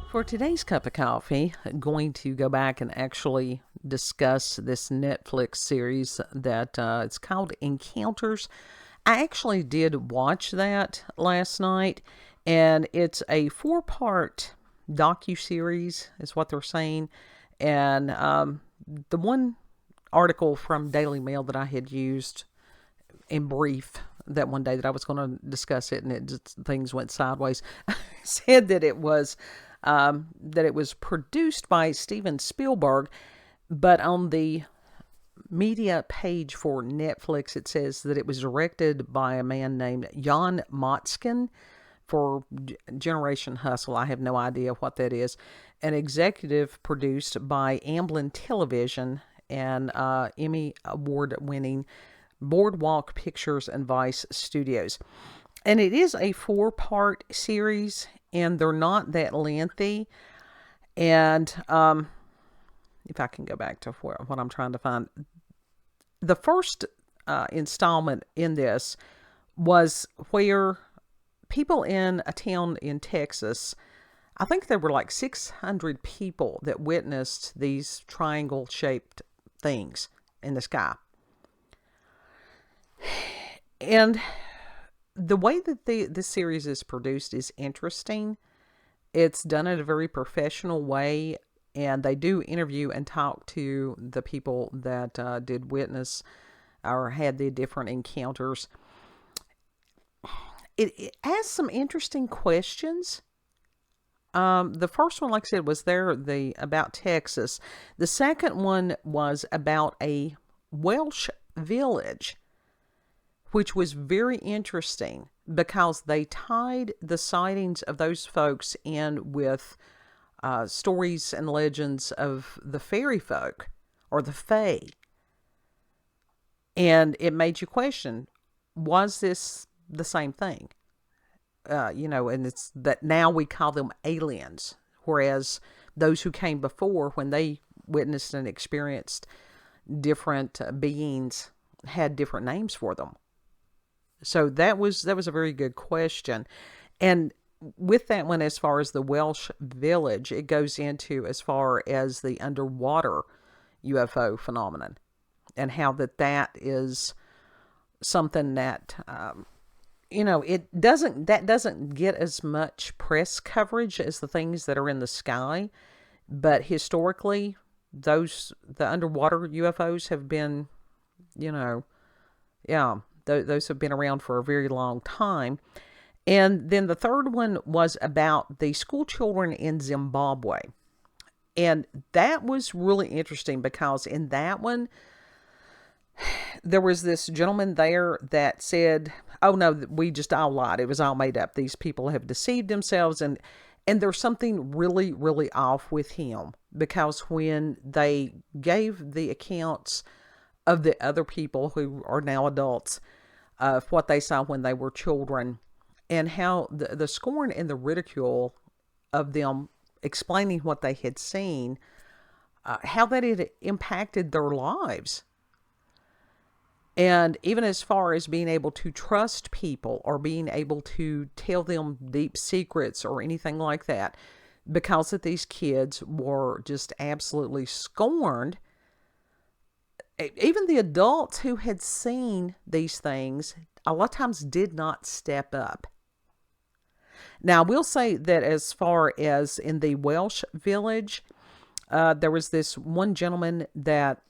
For today's cup of coffee, I'm going to go back and actually discuss this Netflix series that it's called Encounters. I actually did watch that last night, and it's a four-part docu-series, is what they're saying. And the one article from Daily Mail that I had used in brief that one day that I was going to discuss it, and things went sideways, said that it was produced by Steven Spielberg, but on the media page for Netflix, it says that it was directed by a man named Jan Motzkin for Generation Hustle. I have no idea what that is. An executive produced by Amblin Television and Emmy Award-winning Boardwalk Pictures and Vice Studios. And it is a four-part series, and they're not that lengthy. And if I can go back to what I'm trying to find. The first installment in this was where people in a town in Texas, I think there were like 600 people that witnessed these triangle-shaped things in the sky. And the way that this series is produced is interesting. It's done in a very professional way, and they do interview and talk to the people that did witness or had the different encounters. It has some interesting questions. The first one, like I said, was about Texas. The second one was about a Welsh village, which was very interesting because they tied the sightings of those folks in with stories and legends of the fairy folk or the fae. And it made you question, was this the same thing? And it's that now we call them aliens, whereas those who came before, when they witnessed and experienced different beings, had different names for them. So that was a very good question. And with that one, as far as the Welsh village, it goes into as far as the underwater UFO phenomenon and how that is something that, that doesn't get as much press coverage as the things that are in the sky. But historically, the underwater UFOs have been, those have been around for a very long time. And then the third one was about the school children in Zimbabwe. And that was really interesting because in that one, there was this gentleman there that said, oh no, we just all lied. It was all made up. These people have deceived themselves. And there's something really, really off with him, because when they gave the accounts of the other people who are now adults, of what they saw when they were children, and how the scorn and the ridicule of them explaining what they had seen, how that had impacted their lives. And even as far as being able to trust people or being able to tell them deep secrets or anything like that, because that these kids were just absolutely scorned. Even the adults who had seen these things, a lot of times did not step up. Now, I will say that as far as in the Welsh village, there was this one gentleman that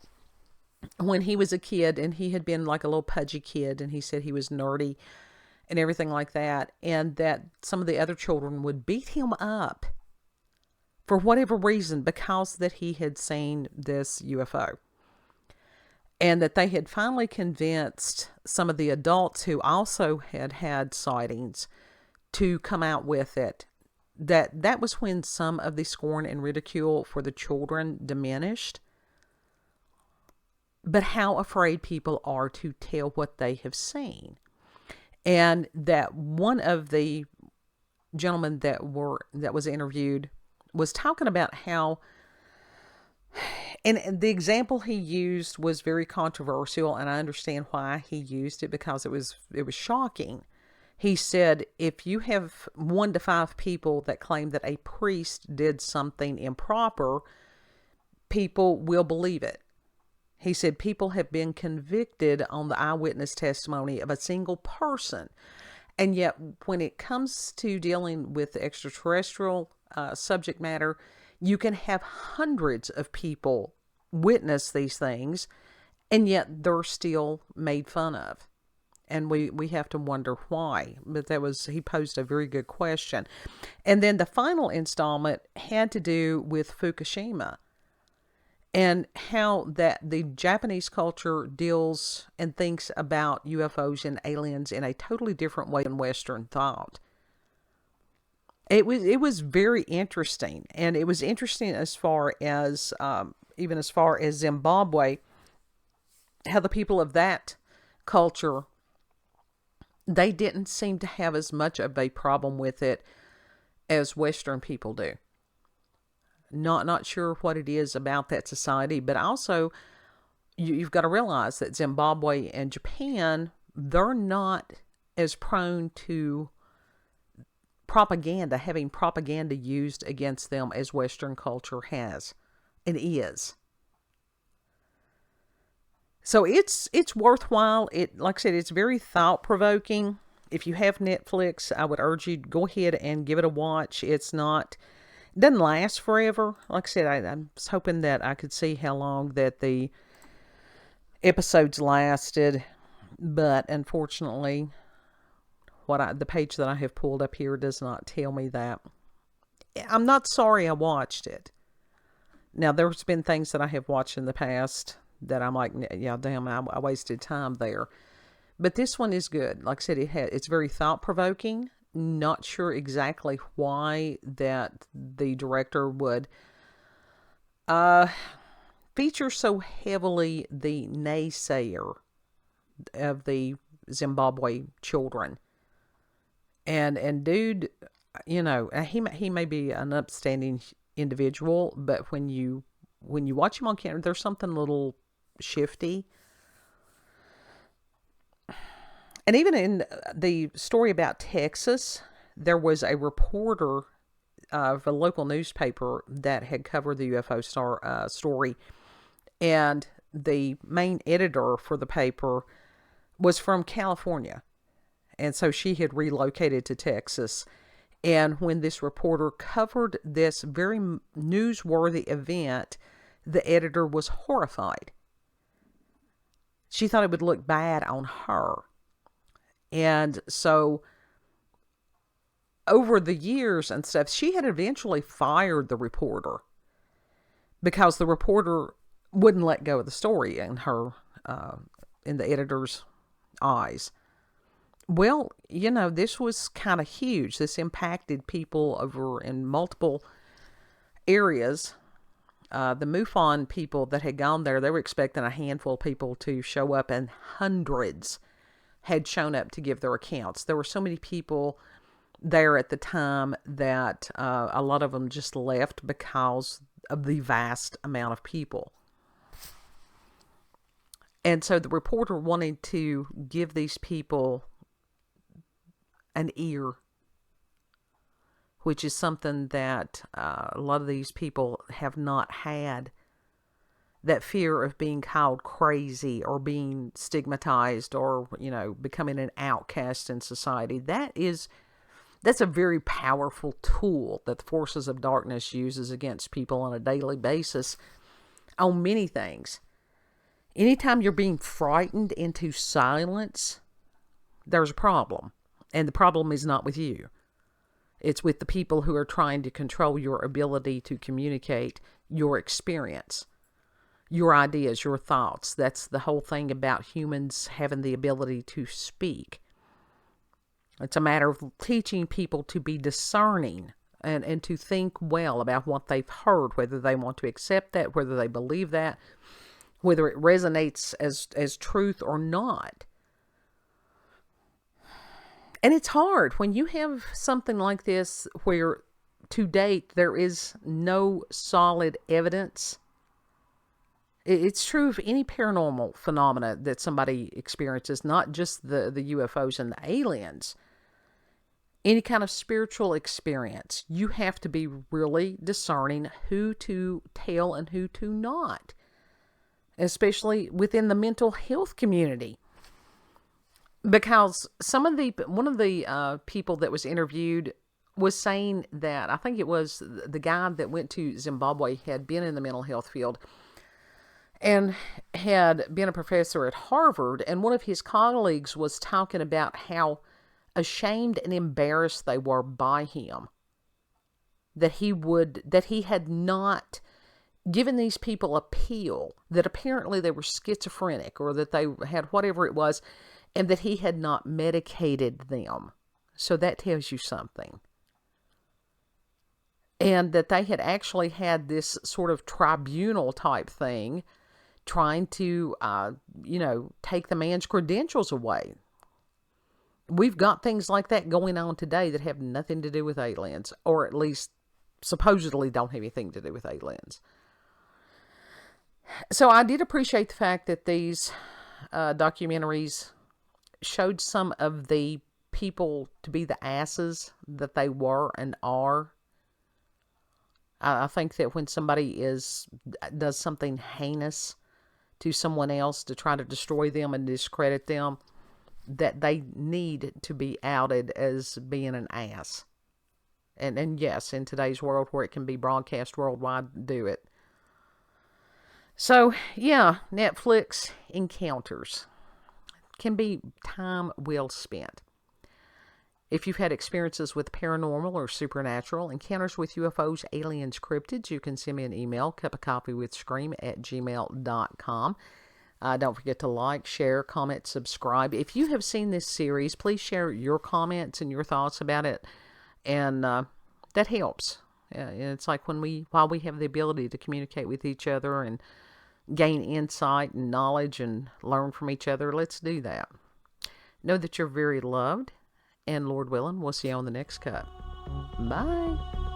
when he was a kid, and he had been like a little pudgy kid, and he said he was nerdy and everything like that, and that some of the other children would beat him up for whatever reason because that he had seen this UFO. And that they had finally convinced some of the adults who also had had sightings to come out with it. That was when some of the scorn and ridicule for the children diminished. But how afraid people are to tell what they have seen. And that one of the gentlemen that was interviewed was talking about how, and the example he used was very controversial, and I understand why he used it, because it was shocking. He said, if you have 1 to 5 people that claim that a priest did something improper, people will believe it. He said people have been convicted on the eyewitness testimony of a single person. And yet, when it comes to dealing with extraterrestrial subject matter, you can have hundreds of people witness these things, and yet they're still made fun of. And we have to wonder why. But he posed a very good question. And then the final installment had to do with Fukushima and how that the Japanese culture deals and thinks about UFOs and aliens in a totally different way than Western thought. It was very interesting. And it was interesting as far as, even as far as Zimbabwe, how the people of that culture, they didn't seem to have as much of a problem with it as Western people do. Not sure what it is about that society, but also you've got to realize that Zimbabwe and Japan, they're not as prone to propaganda, having propaganda used against them as Western culture has and is. So it's worthwhile. Like I said, it's very thought-provoking. If you have Netflix, I would urge you to go ahead and give it a watch. It doesn't last forever. Like I said, I was hoping that I could see how long that the episodes lasted, but unfortunately, the page that I have pulled up here does not tell me that. I'm not sorry I watched it. Now, there's been things that I have watched in the past that I'm like, yeah, damn, I wasted time there. But this one is good. Like I said, it's very thought-provoking. Not sure exactly why that the director would feature so heavily the naysayer of the Zimbabwe children. And dude, you know, he may be an upstanding individual, but when you watch him on camera, there's something a little shifty. And even in the story about Texas, there was a reporter of a local newspaper that had covered the UFO story, and the main editor for the paper was from California, and so she had relocated to Texas. And when this reporter covered this very newsworthy event, the editor was horrified. She thought it would look bad on her. And so over the years and stuff, she had eventually fired the reporter because the reporter wouldn't let go of the story in the editor's eyes. Well, you know, this was kind of huge. This impacted people over in multiple areas. The MUFON people that had gone there, they were expecting a handful of people to show up, and hundreds had shown up to give their accounts. There were so many people there at the time that a lot of them just left because of the vast amount of people. And so the reporter wanted to give these people an ear, which is something that a lot of these people have not had. That fear of being called crazy or being stigmatized or, you know, becoming an outcast in society. That's a very powerful tool that the forces of darkness uses against people on a daily basis on many things. Anytime you're being frightened into silence, there's a problem. And the problem is not with you. It's with the people who are trying to control your ability to communicate your experience, your ideas, your thoughts. That's the whole thing about humans having the ability to speak. It's a matter of teaching people to be discerning and to think well about what they've heard, whether they want to accept that, whether they believe that, whether it resonates as truth or not. And it's hard when you have something like this where to date there is no solid evidence. It's true of any paranormal phenomena that somebody experiences, not just the UFOs and the aliens. any kind of spiritual experience, you have to be really discerning who to tell and who to not, especially within the mental health community. Because one of the people that was interviewed was saying that, I think it was the guy that went to Zimbabwe, had been in the mental health field and had been a professor at Harvard, and one of his colleagues was talking about how ashamed and embarrassed they were by him, that he had not given these people a pill, that apparently they were schizophrenic or that they had whatever it was, and that he had not medicated them. So that tells you something. And that they had actually had this sort of tribunal type thing trying to, take the man's credentials away. We've got things like that going on today that have nothing to do with aliens, or at least supposedly don't have anything to do with aliens. So I did appreciate the fact that these documentaries showed some of the people to be the asses that they were and are. I think that when somebody does something heinous to someone else to try to destroy them and discredit them, that they need to be outed as being an ass. And yes, in today's world where it can be broadcast worldwide, do it. So, yeah, Netflix encounters can be time well spent. If you've had experiences with paranormal or supernatural, encounters with UFOs, aliens, cryptids, you can send me an email, cupofcoffeewithscream@gmail.com. Don't forget to like, share, comment, subscribe. If you have seen this series, please share your comments and your thoughts about it. And that helps. It's like while we have the ability to communicate with each other and gain insight and knowledge and learn from each other, let's do that. Know that you're very loved. And Lord willing, we'll see you on the next cut. Bye.